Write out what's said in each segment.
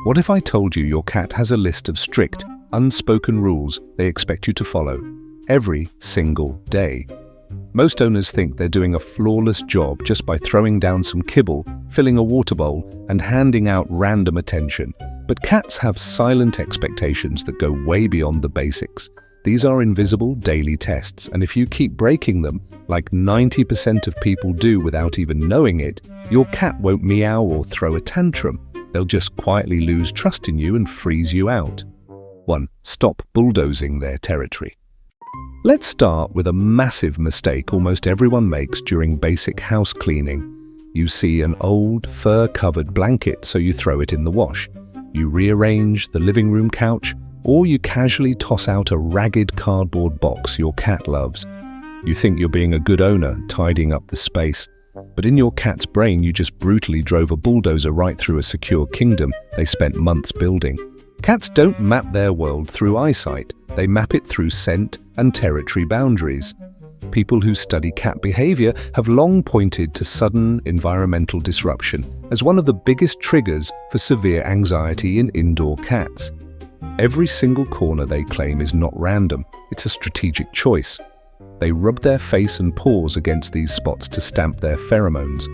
What if I told you your cat has a list of strict, unspoken rules they expect you to follow every single day? Most owners think they're doing a flawless job just by throwing down some kibble, filling a water bowl, and handing out random attention. But cats have silent expectations that go way beyond the basics. These are invisible daily tests, and if you keep breaking them, like 90% of people do without even knowing it, your cat won't meow or throw a tantrum. They'll just quietly lose trust in you and freeze you out. 1. Stop bulldozing their territory. Let's start with a massive mistake almost everyone makes during basic house cleaning. You see an old, fur-covered blanket, so you throw it in the wash. You rearrange the living room couch, or you casually toss out a ragged cardboard box your cat loves. You think you're being a good owner, tidying up the space. But in your cat's brain, you just brutally drove a bulldozer right through a secure kingdom they spent months building. Cats don't map their world through eyesight. They map it through scent and territory boundaries. People who study cat behavior have long pointed to sudden environmental disruption as one of the biggest triggers for severe anxiety in indoor cats. Every single corner, they claim, is not random. It's a strategic choice. They rub their face and paws against these spots to stamp their pheromones.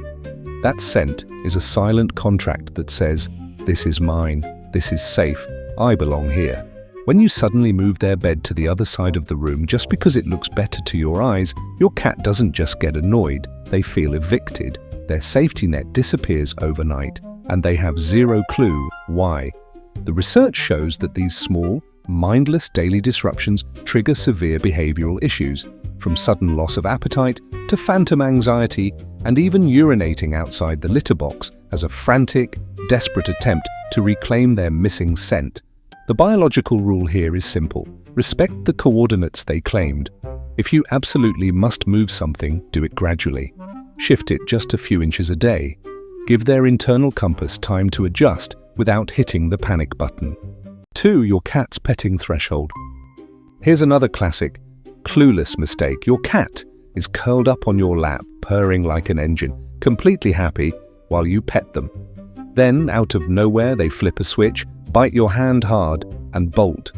That scent is a silent contract that says, "This is mine, this is safe, I belong here." When you suddenly move their bed to the other side of the room just because it looks better to your eyes, your cat doesn't just get annoyed, they feel evicted. Their safety net disappears overnight, and they have zero clue why. The research shows that these small, mindless daily disruptions trigger severe behavioral issues, from sudden loss of appetite to phantom anxiety and even urinating outside the litter box as a frantic, desperate attempt to reclaim their missing scent. The biological rule here is simple. Respect the coordinates they claimed. If you absolutely must move something, do it gradually. Shift it just a few inches a day. Give their internal compass time to adjust without hitting the panic button. 2. Your cat's petting threshold. Here's another classic, clueless mistake. Your cat is curled up on your lap, purring like an engine, completely happy while you pet them. Then, out of nowhere, they flip a switch, bite your hand hard, and bolt.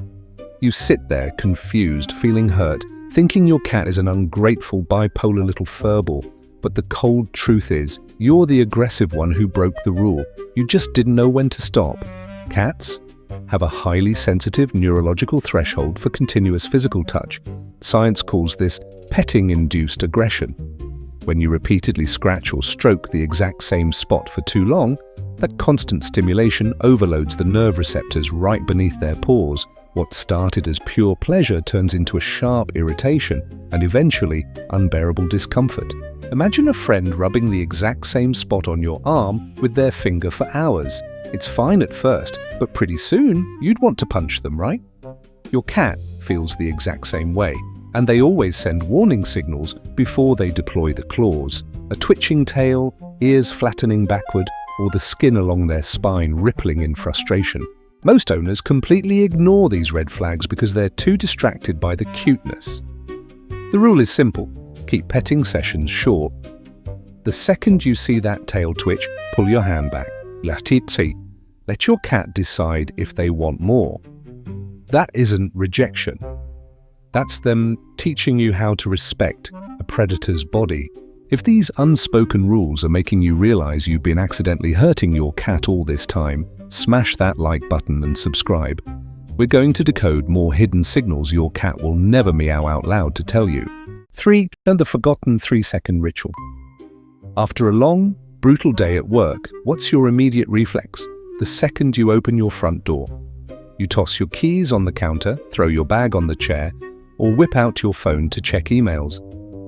You sit there, confused, feeling hurt, thinking your cat is an ungrateful, bipolar little furball. But the cold truth is, you're the aggressive one who broke the rule. You just didn't know when to stop. Cats have a highly sensitive neurological threshold for continuous physical touch. Science calls this petting-induced aggression. When you repeatedly scratch or stroke the exact same spot for too long, that constant stimulation overloads the nerve receptors right beneath their paws. What started as pure pleasure turns into a sharp irritation and eventually unbearable discomfort. Imagine a friend rubbing the exact same spot on your arm with their finger for hours. It's fine at first, but pretty soon you'd want to punch them, right? Your cat feels the exact same way, and they always send warning signals before they deploy the claws. A twitching tail, ears flattening backward, or the skin along their spine rippling in frustration. Most owners completely ignore these red flags because they're too distracted by the cuteness. The rule is simple. Keep petting sessions short. The second you see that tail twitch, pull your hand back. Let your cat decide if they want more. That isn't rejection. That's them teaching you how to respect a predator's body. If these unspoken rules are making you realize you've been accidentally hurting your cat all this time, smash that like button and subscribe. We're going to decode more hidden signals your cat will never meow out loud to tell you. 3. And the forgotten 3-second ritual. After a long, brutal day at work, what's your immediate reflex? The second you open your front door. You toss your keys on the counter, throw your bag on the chair, or whip out your phone to check emails.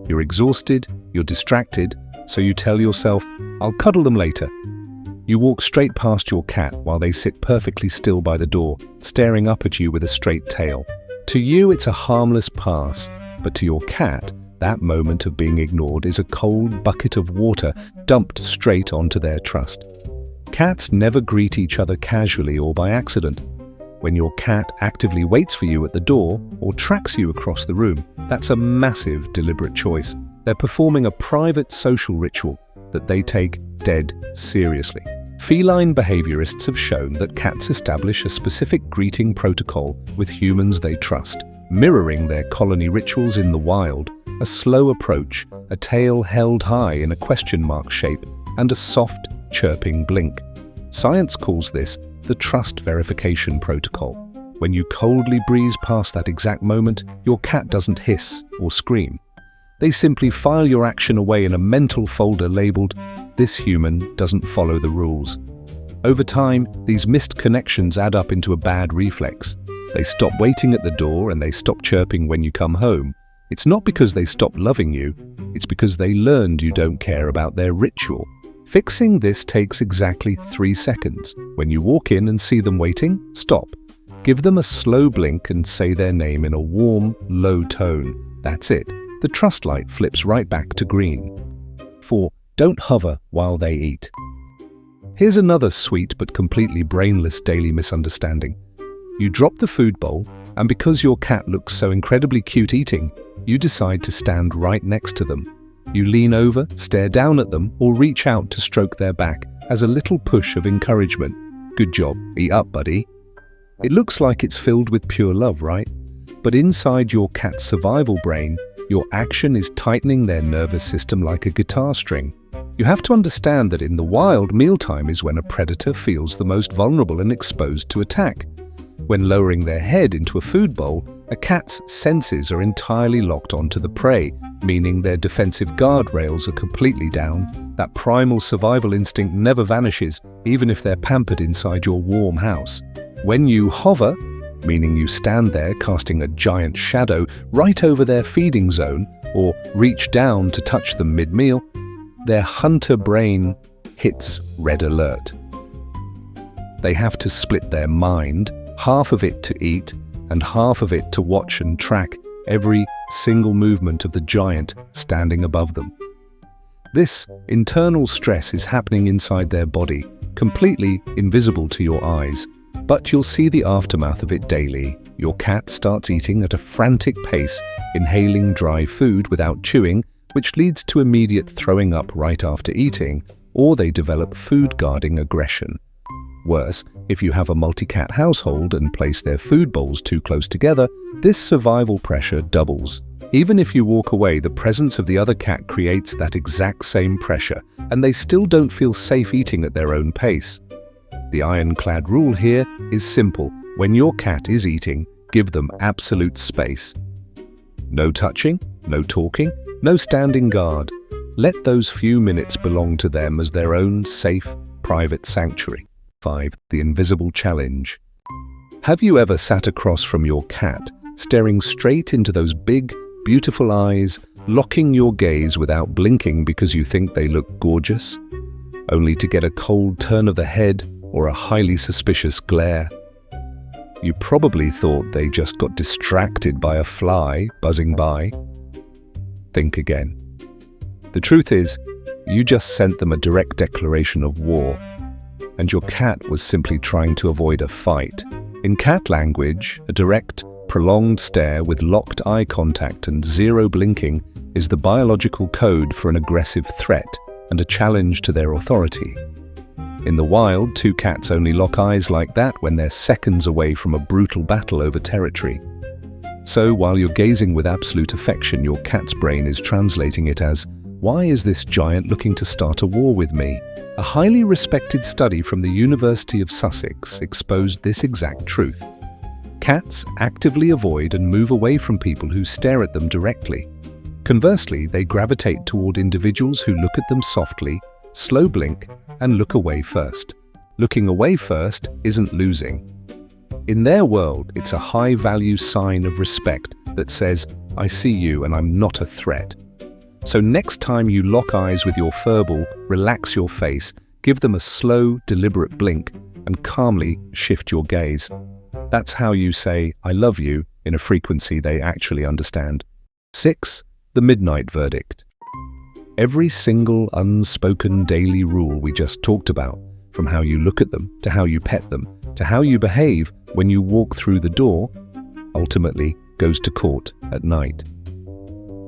You're exhausted, you're distracted, so you tell yourself, "I'll cuddle them later." You walk straight past your cat while they sit perfectly still by the door, staring up at you with a straight tail. To you, it's a harmless pass, but to your cat, that moment of being ignored is a cold bucket of water dumped straight onto their trust. Cats never greet each other casually or by accident. When your cat actively waits for you at the door or tracks you across the room, that's a massive, deliberate choice. They're performing a private social ritual that they take dead seriously. Feline behaviorists have shown that cats establish a specific greeting protocol with humans they trust, mirroring their colony rituals in the wild: a slow approach, a tail held high in a question mark shape, and a soft, chirping blink. Science calls this the trust verification protocol. When you coldly breeze past that exact moment, your cat doesn't hiss or scream. They simply file your action away in a mental folder labeled, "This human doesn't follow the rules." Over time, these missed connections add up into a bad reflex. They stop waiting at the door and they stop chirping when you come home. It's not because they stopped loving you, it's because they learned you don't care about their ritual. Fixing this takes exactly 3 seconds. When you walk in and see them waiting, stop. Give them a slow blink and say their name in a warm, low tone. That's it. The trust light flips right back to green. 4. Don't hover while they eat. Here's another sweet but completely brainless daily misunderstanding. You drop the food bowl, and because your cat looks so incredibly cute eating, you decide to stand right next to them. You lean over, stare down at them, or reach out to stroke their back as a little push of encouragement. Good job, eat up, buddy. It looks like it's filled with pure love, right? But inside your cat's survival brain, your action is tightening their nervous system like a guitar string. You have to understand that in the wild, mealtime is when a predator feels the most vulnerable and exposed to attack. When lowering their head into a food bowl, a cat's senses are entirely locked onto the prey, meaning their defensive guardrails are completely down. That primal survival instinct never vanishes, even if they're pampered inside your warm house. When you hover, meaning you stand there casting a giant shadow right over their feeding zone, or reach down to touch them mid-meal, their hunter brain hits red alert. They have to split their mind, half of it to eat and half of it to watch and track every single movement of the giant standing above them. This internal stress is happening inside their body, completely invisible to your eyes, but you'll see the aftermath of it daily. Your cat starts eating at a frantic pace, inhaling dry food without chewing, which leads to immediate throwing up right after eating, or they develop food-guarding aggression. Worse, if you have a multi-cat household and place their food bowls too close together, this survival pressure doubles. Even if you walk away, the presence of the other cat creates that exact same pressure, and they still don't feel safe eating at their own pace. The ironclad rule here is simple. When your cat is eating, give them absolute space. No touching, no talking, no standing guard. Let those few minutes belong to them as their own safe, private sanctuary. 5. The invisible challenge. Have you ever sat across from your cat, staring straight into those big, beautiful eyes, locking your gaze without blinking because you think they look gorgeous, only to get a cold turn of the head or a highly suspicious glare? You probably thought they just got distracted by a fly buzzing by. Think again. The truth is, you just sent them a direct declaration of war, and your cat was simply trying to avoid a fight. In cat language, a direct, prolonged stare with locked eye contact and zero blinking is the biological code for an aggressive threat and a challenge to their authority. In the wild, 2 cats only lock eyes like that when they're seconds away from a brutal battle over territory. So while you're gazing with absolute affection, your cat's brain is translating it as, "Why is this giant looking to start a war with me?" A highly respected study from the University of Sussex exposed this exact truth. Cats actively avoid and move away from people who stare at them directly. Conversely, they gravitate toward individuals who look at them softly, slow blink, and look away first. Looking away first isn't losing. In their world, it's a high-value sign of respect that says, "I see you and I'm not a threat." So next time you lock eyes with your furball, relax your face, give them a slow, deliberate blink, and calmly shift your gaze. That's how you say, "I love you," in a frequency they actually understand. 6. The midnight verdict. Every single unspoken daily rule we just talked about, from how you look at them, to how you pet them, to how you behave when you walk through the door, ultimately goes to court at night.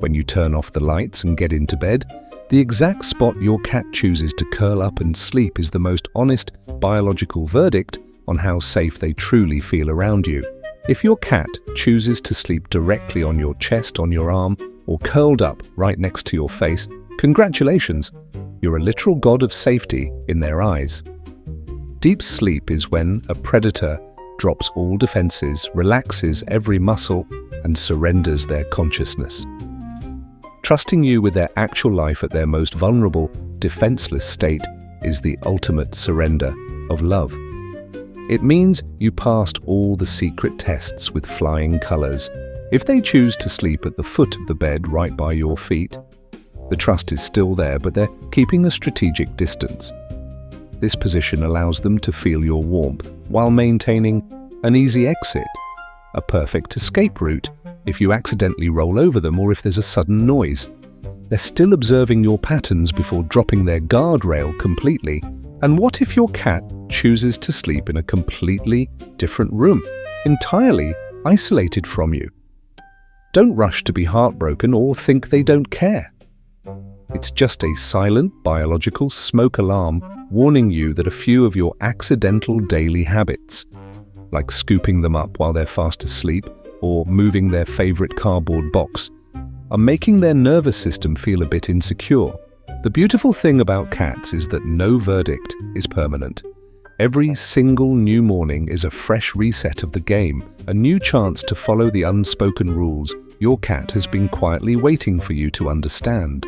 When you turn off the lights and get into bed, The exact spot your cat chooses to curl up and sleep is the most honest biological verdict on how safe they truly feel around you. If your cat chooses to sleep directly on your chest, on your arm, or curled up right next to your face, congratulations, you're a literal god of safety in their eyes. Deep sleep is when a predator drops all defenses, relaxes every muscle, and surrenders their consciousness. Trusting you with their actual life at their most vulnerable, defenseless state is the ultimate surrender of love. It means you passed all the secret tests with flying colors. If they choose to sleep at the foot of the bed right by your feet, the trust is still there, but they're keeping a strategic distance. This position allows them to feel your warmth while maintaining an easy exit, a perfect escape route if you accidentally roll over them or if there's a sudden noise. They're still observing your patterns before dropping their guardrail completely. And what if your cat chooses to sleep in a completely different room, entirely isolated from you? Don't rush to be heartbroken or think they don't care. It's just a silent biological smoke alarm warning you that a few of your accidental daily habits, like scooping them up while they're fast asleep or moving their favorite cardboard box, are making their nervous system feel a bit insecure. The beautiful thing about cats is that no verdict is permanent. Every single new morning is a fresh reset of the game, a new chance to follow the unspoken rules your cat has been quietly waiting for you to understand.